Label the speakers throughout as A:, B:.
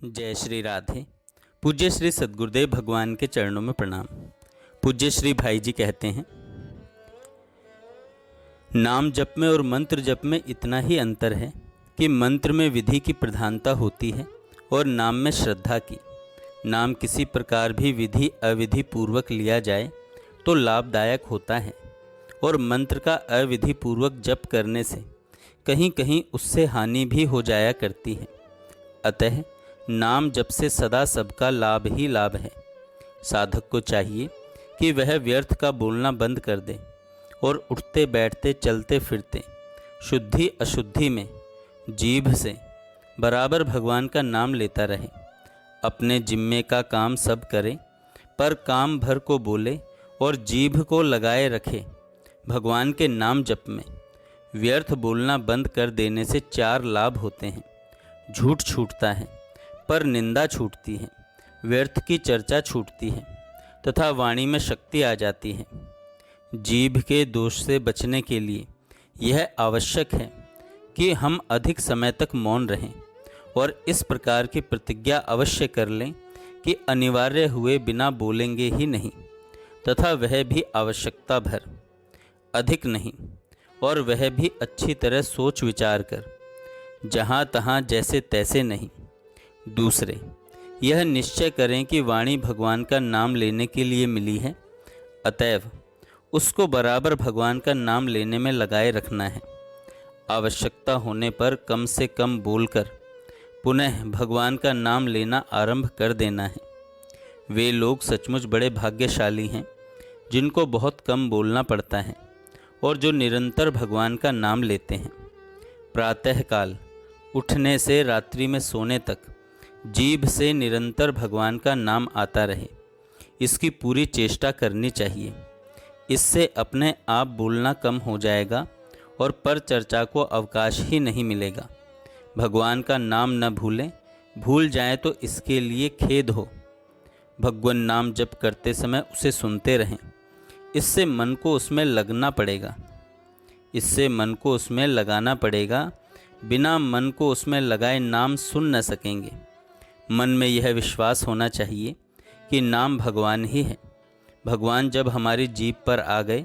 A: जय श्री राधे। पूज्य श्री सद्गुरुदेव भगवान के चरणों में प्रणाम। पूज्य श्री भाई जी कहते हैं, नाम जप में और मंत्र जप में इतना ही अंतर है कि मंत्र में विधि की प्रधानता होती है और नाम में श्रद्धा की। नाम किसी प्रकार भी विधि अविधि पूर्वक लिया जाए तो लाभदायक होता है और मंत्र का अविधि पूर्वक जप करने से कहीं कहीं उससे हानि भी हो जाया करती है। अतः नाम जप से सदा सबका लाभ ही लाभ है। साधक को चाहिए कि वह व्यर्थ का बोलना बंद कर दे और उठते बैठते चलते फिरते शुद्धि अशुद्धि में जीभ से बराबर भगवान का नाम लेता रहे। अपने जिम्मे का काम सब करे पर काम भर को बोले और जीभ को लगाए रखे। भगवान के नाम जप में व्यर्थ बोलना बंद कर देने से 4 लाभ होते हैं। झूठ छूटता है पर निंदा छूटती है, व्यर्थ की चर्चा छूटती है तथा वाणी में शक्ति आ जाती है। जीभ के दोष से बचने के लिए यह आवश्यक है कि हम अधिक समय तक मौन रहें और इस प्रकार की प्रतिज्ञा अवश्य कर लें कि अनिवार्य हुए बिना बोलेंगे ही नहीं, तथा वह भी आवश्यकता भर, अधिक नहीं, और वह भी अच्छी तरह सोच विचार कर, जहाँ तहाँ जैसे तैसे नहीं। दूसरे, यह निश्चय करें कि वाणी भगवान का नाम लेने के लिए मिली है, अतएव उसको बराबर भगवान का नाम लेने में लगाए रखना है। आवश्यकता होने पर कम से कम बोलकर पुनः भगवान का नाम लेना आरंभ कर देना है। वे लोग सचमुच बड़े भाग्यशाली हैं जिनको बहुत कम बोलना पड़ता है और जो निरंतर भगवान का नाम लेते हैं। प्रातःकाल उठने से रात्रि में सोने तक जीभ से निरंतर भगवान का नाम आता रहे, इसकी पूरी चेष्टा करनी चाहिए। इससे अपने आप बोलना कम हो जाएगा और पर चर्चा को अवकाश ही नहीं मिलेगा। भगवान का नाम न भूलें, भूल जाएं तो इसके लिए खेद हो। भगवान नाम जप करते समय उसे सुनते रहें, इससे मन को उसमें लगना पड़ेगा। इससे मन को उसमें लगाना पड़ेगा। बिना मन को उसमें लगाए नाम सुन न सकेंगे। मन में यह विश्वास होना चाहिए कि नाम भगवान ही है। भगवान जब हमारी जीभ पर आ गए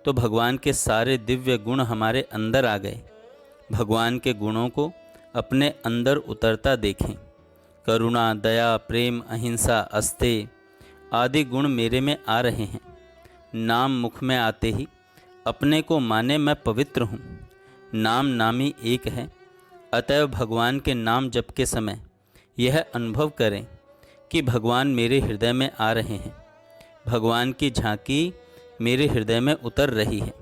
A: तो भगवान के सारे दिव्य गुण हमारे अंदर आ गए। भगवान के गुणों को अपने अंदर उतरता देखें। करुणा, दया, प्रेम, अहिंसा, अस्तेय आदि गुण मेरे में आ रहे हैं। नाम मुख में आते ही अपने को माने मैं पवित्र हूँ। नाम नामी एक है, अतएव भगवान के नाम जप के समय यह अनुभव करें कि भगवान मेरे हृदय में आ रहे हैं। भगवान की झांकी मेरे हृदय में उतर रही है।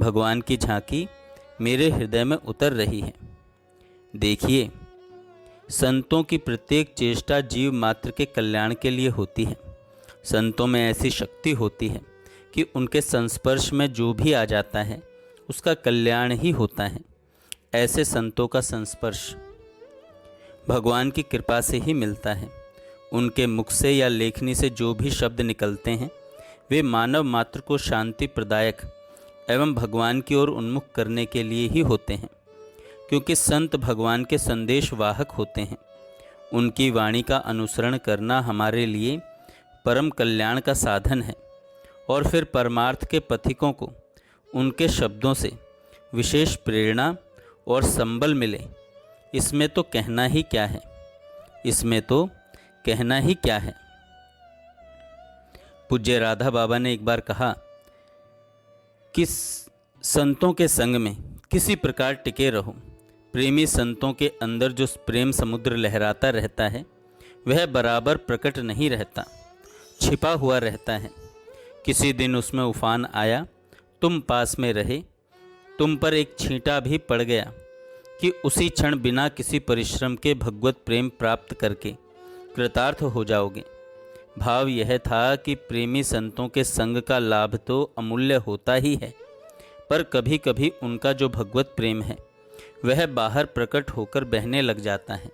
A: भगवान की झांकी मेरे हृदय में उतर रही है। देखिए, संतों की प्रत्येक चेष्टा जीव मात्र के कल्याण के लिए होती है। संतों में ऐसी शक्ति होती है कि उनके संस्पर्श में जो भी आ जाता है उसका कल्याण ही होता है। ऐसे संतों का संस्पर्श भगवान की कृपा से ही मिलता है। उनके मुख से या लेखनी से जो भी शब्द निकलते हैं वे मानव मात्र को शांति प्रदायक एवं भगवान की ओर उन्मुख करने के लिए ही होते हैं, क्योंकि संत भगवान के संदेश वाहक होते हैं। उनकी वाणी का अनुसरण करना हमारे लिए परम कल्याण का साधन है और फिर परमार्थ के पथिकों को उनके शब्दों से विशेष प्रेरणा और संबल मिले, इसमें तो कहना ही क्या है। इसमें तो कहना ही क्या है। पूज्य राधा बाबा ने एक बार कहा कि संतों के संग में किसी प्रकार टिके रहो। प्रेमी संतों के अंदर जो प्रेम समुद्र लहराता रहता है वह बराबर प्रकट नहीं रहता, छिपा हुआ रहता है। किसी दिन उसमें उफान आया, तुम पास में रहे, तुम पर एक छींटा भी पड़ गया कि उसी क्षण बिना किसी परिश्रम के भगवत प्रेम प्राप्त करके कृतार्थ हो जाओगे। भाव यह था कि प्रेमी संतों के संग का लाभ तो अमूल्य होता ही है, पर कभी कभी उनका जो भगवत प्रेम है वह बाहर प्रकट होकर बहने लग जाता है।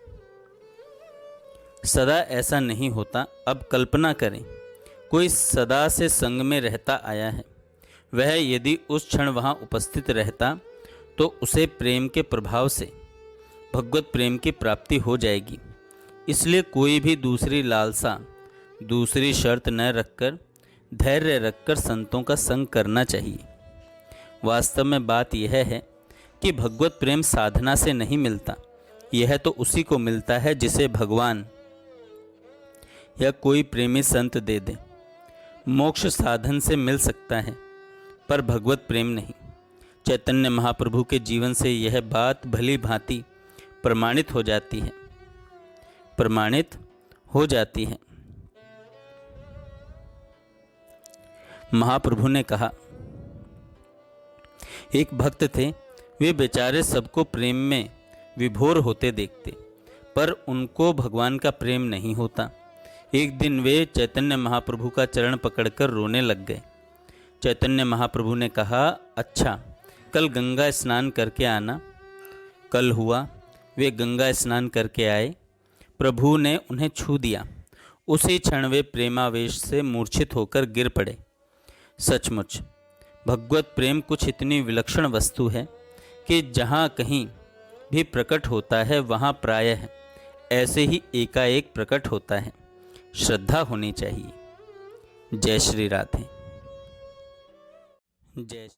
A: सदा ऐसा नहीं होता। अब कल्पना करें, कोई सदा से संग में रहता आया है, वह यदि उस क्षण वहाँ उपस्थित रहता तो उसे प्रेम के प्रभाव से भगवत प्रेम की प्राप्ति हो जाएगी। इसलिए कोई भी दूसरी लालसा, दूसरी शर्त न रखकर धैर्य रखकर संतों का संग करना चाहिए। वास्तव में बात यह है कि भगवत प्रेम साधना से नहीं मिलता, यह तो उसी को मिलता है जिसे भगवान या कोई प्रेमी संत दे दे। मोक्ष साधन से मिल सकता है पर भगवत प्रेम नहीं। चैतन्य महाप्रभु के जीवन से यह बात भली भांति प्रमाणित हो जाती है। महाप्रभु ने कहा, एक भक्त थे, वे बेचारे सबको प्रेम में विभोर होते देखते, पर उनको भगवान का प्रेम नहीं होता। एक दिन वे चैतन्य महाप्रभु का चरण पकड़कर रोने लग गए। चैतन्य महाप्रभु ने कहा, अच्छा, कल गंगा स्नान करके आना। कल हुआ, वे गंगा स्नान करके आए। प्रभु ने उन्हें छू दिया। उसी क्षण वे प्रेमावेश से मूर्छित होकर गिर पड़े। सचमुच भगवत प्रेम कुछ इतनी विलक्षण वस्तु है कि जहाँ कहीं भी प्रकट होता है वहाँ प्रायः ऐसे ही एकाएक प्रकट होता है। श्रद्धा होनी चाहिए। जय श्री राधे। जय